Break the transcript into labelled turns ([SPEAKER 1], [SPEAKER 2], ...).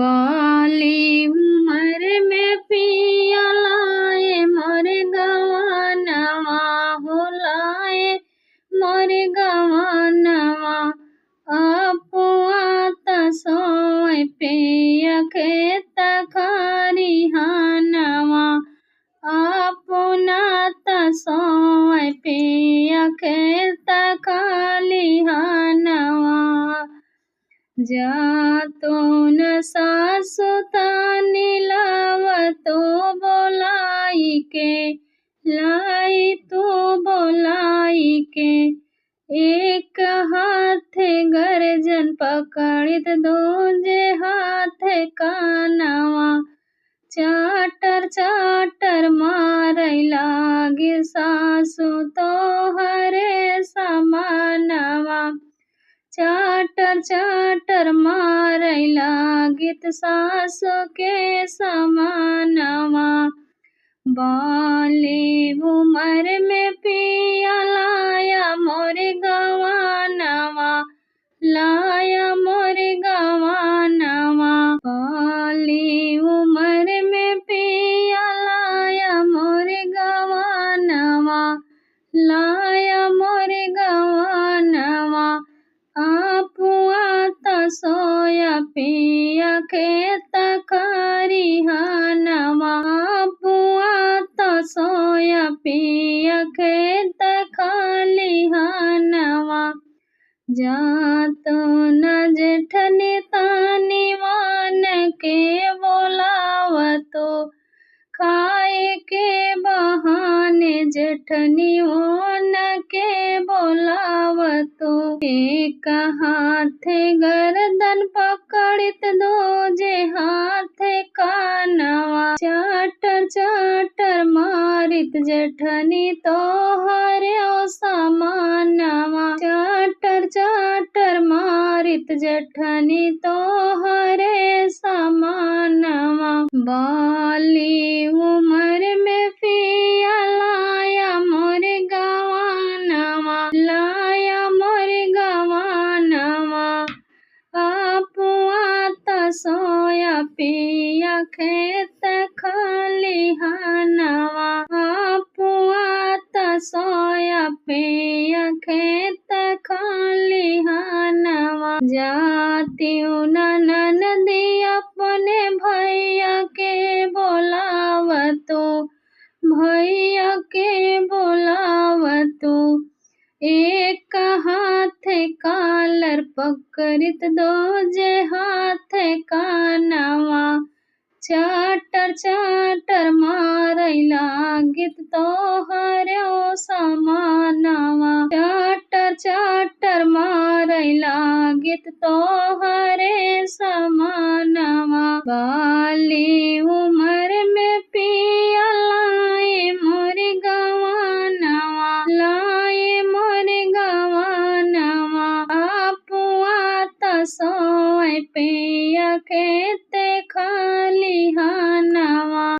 [SPEAKER 1] बाली उमर में पिया लाए मोर गवानवा हो लाए मोर गवानवा अपुआत सोए पिया खेत खरिहानवा अपुनात सोए पिया खेत खलिहानवा जातो न सासुतानी लावतो बोलाई के लाई तो बोलाई के एक हाथ गर्जन पकड़ित दूजे हाथ कानवा चाटर चाटर मारै लागी सासु तो हरे समानवा चाटर चाटर मारै लागित सासु के समानवा बाली उमर में पिया लाया मोर गवानवा लाया मोर गवानवा बाली उमर में पिया लाया मोर गवानवा लाया मोर गवानवा अपुआत सोया पिया खेत खरिहानवा अपुआत सोया पिया खेत खलिहानवा जातो न जेठनी तानी मान के बोलावतो खाए के बहाने जेठनी ओन के बोलावतो एक हाथ गर्दन पकड़ित दूजे हाथ कानवा चाटर चाटर मारित जेठनी तो हर्यो समानवा चाटर चाटर मारित जेठनी तो हरे समानवा बाली उमर में पिया लाया मोर गवानवा लाया मोर गवानवा अपुआत सोया पिया खेत खलिहानवा अपुआत सोया पिया खेत खलिहानवा जातियो ननदी अपने भैया के बोलावतो भैया के बोलावतो एक हाथ कालर पकड़ित दूजे हाथ कानवा चाटर चाटर मारै लागित तो हर्यो समानवा चाटर चाटर मारै लागित तो हरे समानवा बाली